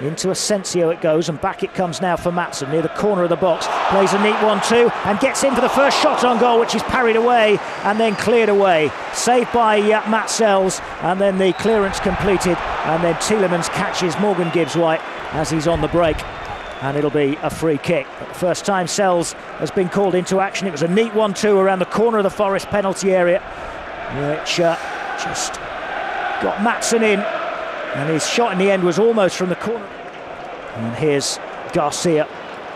Into Asensio it goes, and back it comes now for Maatsen near the corner of the box. Plays a neat 1-2 and gets in for the first shot on goal, which is parried away and then cleared away. Saved by Matt Sells, and then the clearance completed, and then Tielemans catches Morgan Gibbs-White as he's on the break, and it'll be a free kick. But the first time Sells has been called into action, it was a neat 1-2 around the corner of the Forest penalty area, which just got Maatsen in. And his shot in the end was almost from the corner. And here's Garcia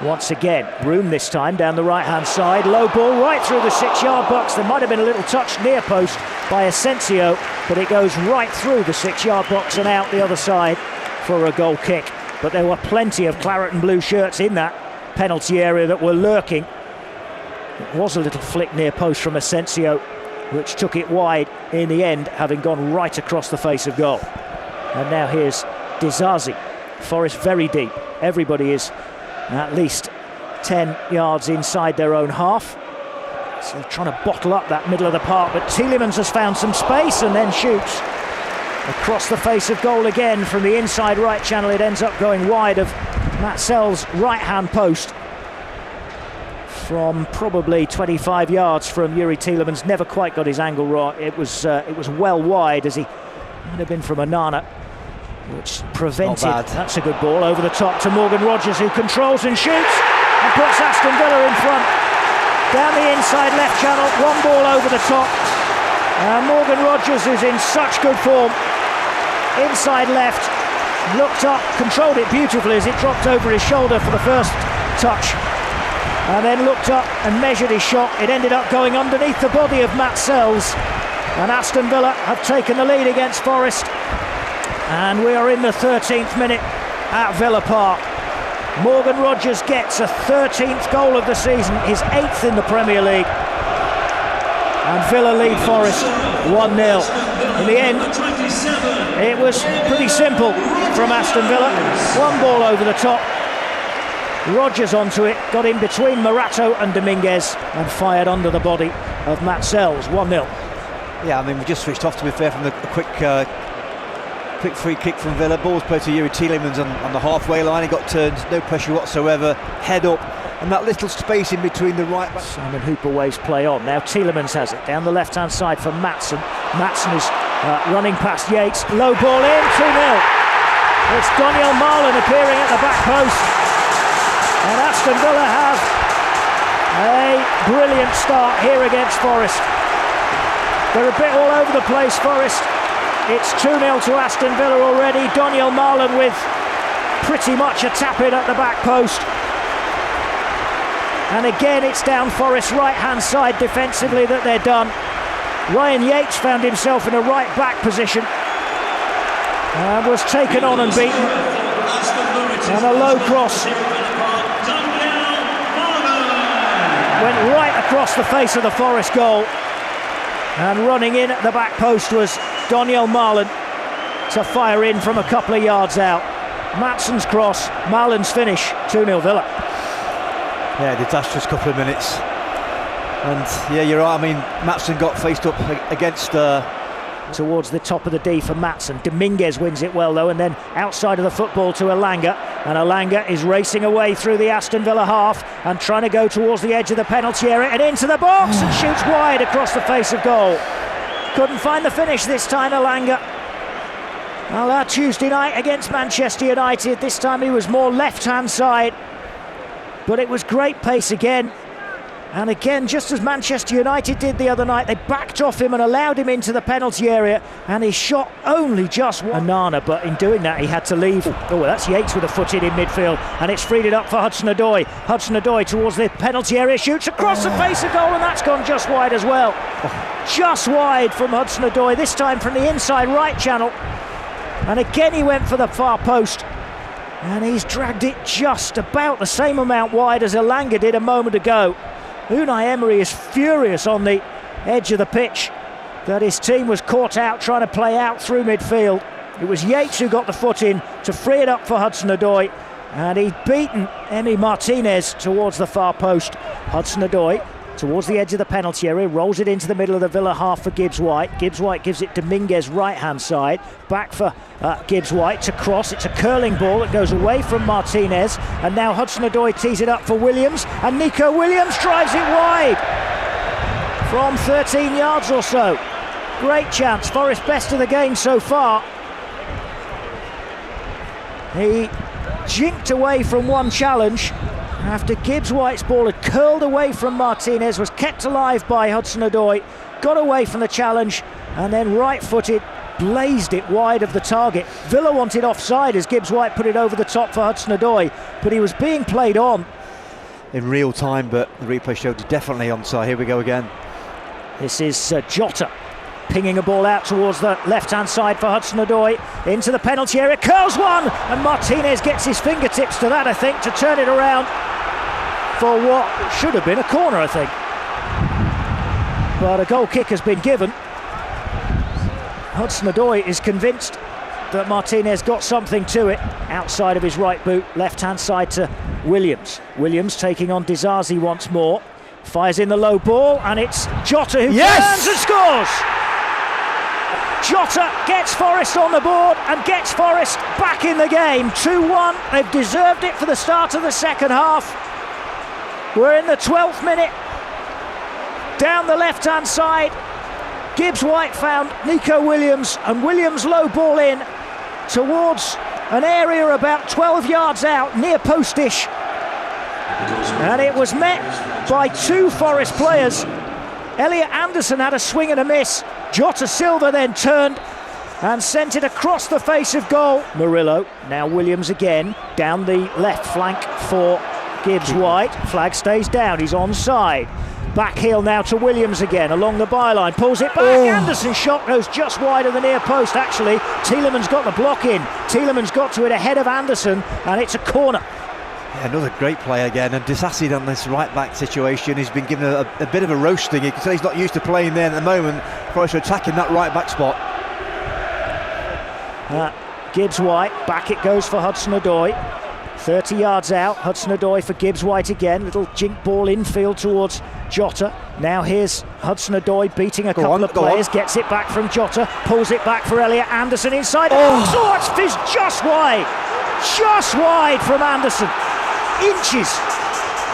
once again. Room this time down the right-hand side. Low ball right through the 6-yard box. There might have been a little touch near post by Asensio, but it goes right through the 6-yard box and out the other side for a goal kick. But there were plenty of claret and blue shirts in that penalty area that were lurking. It was a little flick near post from Asensio, which took it wide in the end, having gone right across the face of goal. And now here's Dizazi. Forest very deep. Everybody is at least 10 yards inside their own half. So they're trying to bottle up that middle of the park, but Tielemans has found some space and then shoots across the face of goal again from the inside right channel. It ends up going wide of Matt Sells' right-hand post from probably 25 yards from Yuri Tielemans. Never quite got his angle right. It was well wide, as he might have been from Onana, which prevented. That's a good ball over the top to Morgan Rogers, who controls and shoots and puts Aston Villa in front. Down the inside left channel, one ball over the top. Morgan Rogers is in such good form. Inside left, looked up, controlled it beautifully as it dropped over his shoulder for the first touch, and then looked up and measured his shot. It ended up going underneath the body of Matt Sells, and Aston Villa have taken the lead against Forest. And we are in the 13th minute at Villa Park. Morgan Rogers gets a 13th goal of the season, his 8th in the Premier League. And Villa lead Forest 1-0. In the end, it was pretty simple from Aston Villa. One ball over the top. Rogers onto it, got in between Morato and Dominguez and fired under the body of Matt Sells. 1-0. Yeah, I mean, we just switched off, to be fair, from the quick free kick from Villa. Ball's played to Yuri Tielemans on the halfway line. He got turned, no pressure whatsoever, head up, and that little space in between the right back. Simon Hooper waves play on. Now Tielemans has it down the left-hand side for Maatsen. Maatsen is running past Yates. Low ball in, 2-0. It's Daniel Marlon appearing at the back post. And Aston Villa have a brilliant start here against Forest. They're a bit all over the place, Forest. It's 2-0 to Aston Villa already. Daniel Marlon with pretty much a tap-in at the back post. And again, it's down Forest's right-hand side defensively that they're done. Ryan Yates found himself in a right-back position and was taken on and beaten. And a low cross went right across the face of the Forest goal. And running in at the back post was Daniel Marlon to fire in from a couple of yards out. Maatsen's cross, Marlon's finish, 2-0 Villa. Yeah, disastrous couple of minutes. And yeah, you're right, I mean, Maatsen got faced up against towards the top of the D for Maatsen. Dominguez wins it well though, and then outside of the football to Elanga, and Elanga is racing away through the Aston Villa half and trying to go towards the edge of the penalty area and into the box and shoots wide across the face of goal. Couldn't find the finish this time, Elanga. Well, Tuesday night against Manchester United, this time he was more left-hand side, but it was great pace again. And again, just as Manchester United did the other night, they backed off him and allowed him into the penalty area, and he shot only just Onana, but in doing that he had to leave. Oh, that's Yates with a foot in midfield, and it's freed it up for Hudson-Odoi. Hudson-Odoi towards the penalty area, shoots across the face of goal, and that's gone just wide as well. Just wide from Hudson-Odoi, this time from the inside right channel. And again he went for the far post, and he's dragged it just about the same amount wide as Elanga did a moment ago. Unai Emery is furious on the edge of the pitch that his team was caught out trying to play out through midfield. It was Yates who got the foot in to free it up for Hudson-Odoi, and he'd beaten Emi Martinez towards the far post. Hudson-Odoi towards the edge of the penalty area, rolls it into the middle of the Villa half for Gibbs-White. Gibbs-White gives it Dominguez right-hand side, back for Gibbs-White to cross. It's a curling ball that goes away from Martinez, and now Hudson-Odoi tees it up for Williams, and Nico Williams drives it wide from 13 yards or so. Great chance, Forest best of the game so far. He jinked away from one challenge after Gibbs-White's ball had curled away from Martinez, was kept alive by Hudson-Odoi, got away from the challenge, and then right-footed blazed it wide of the target. Villa wanted offside as Gibbs-White put it over the top for Hudson-Odoi, but he was being played on in real time, but the replay showed definitely onside. Here we go again. This is Jota pinging a ball out towards the left-hand side for Hudson-Odoi, into the penalty area, curls one, and Martinez gets his fingertips to that, I think, to turn it around for what should have been a corner, I think. But a goal kick has been given. Hudson-Odoi is convinced that Martinez got something to it, outside of his right boot, left-hand side to Williams. Williams taking on Dizazi once more, fires in the low ball, and it's Jota who turns and scores! Jota gets Forest on the board and gets Forest back in the game. 2-1, they've deserved it for the start of the second half. We're in the 12th minute. Down the left-hand side, Gibbs-White found Nico Williams, and Williams low ball in towards an area about 12 yards out, near postish. And it was met by two Forest players. Elliot Anderson had a swing and a miss. Jota Silva then turned and sent it across the face of goal. Murillo, now Williams again, down the left flank for Gibbs-White. Flag stays down, he's onside. Back heel now to Williams again, along the byline, pulls it back. Anderson's shot goes just wide of the near post, actually. Tielemans got the block in. Tielemans got to it ahead of Anderson, and it's a corner. Yeah, another great play again, and Disassi on this right-back situation. He's been given a bit of a roasting. You can say he's not used to playing there at the moment. Forest are attacking that right-back spot. Gibbs-White, back it goes for Hudson-Odoi. 30 yards out, Hudson-Odoi for Gibbs-White again. Little jink ball infield towards Jota. Now here's Hudson-Odoi beating a couple of players, gets it back from Jota, pulls it back for Elliot Anderson inside. Oh, it's fizzed just wide from Anderson. Inches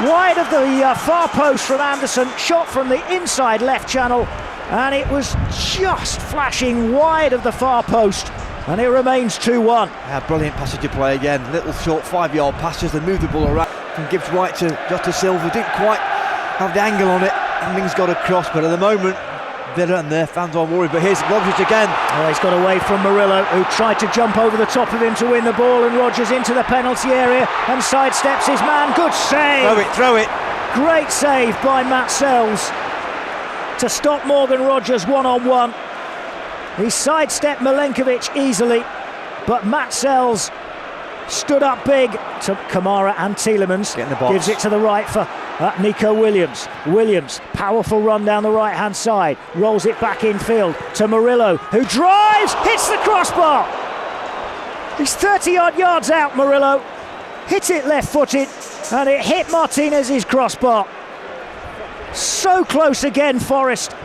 wide of the far post from Anderson, shot from the inside left channel, and it was just flashing wide of the far post, and it remains 2-1. Yeah, brilliant passage of play again, little short 5-yard passes, they move the ball around from Gibbs-White to Jota Silva. Didn't quite have the angle on it, and Mings got across, but at the moment Villa and their fans are worried. But here's Rodgers again. Oh, he's got away from Murillo, who tried to jump over the top of him to win the ball, and Rodgers into the penalty area and sidesteps his man. Good save. Throw it. Great save by Matt Sells to stop Morgan Rodgers one-on-one. He sidestepped Milenkovic easily, but Matt Sells stood up big to Kamara and Tielemans. Gives it to the right for Nico Williams. Williams, powerful run down the right-hand side, rolls it back infield to Murillo, who drives, hits the crossbar. He's 30-odd yards out, Murillo. Hit it left-footed, and it hit Martinez's crossbar. So close again, Forest.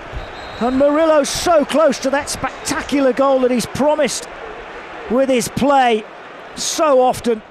And Murillo so close to that spectacular goal that he's promised with his play so often.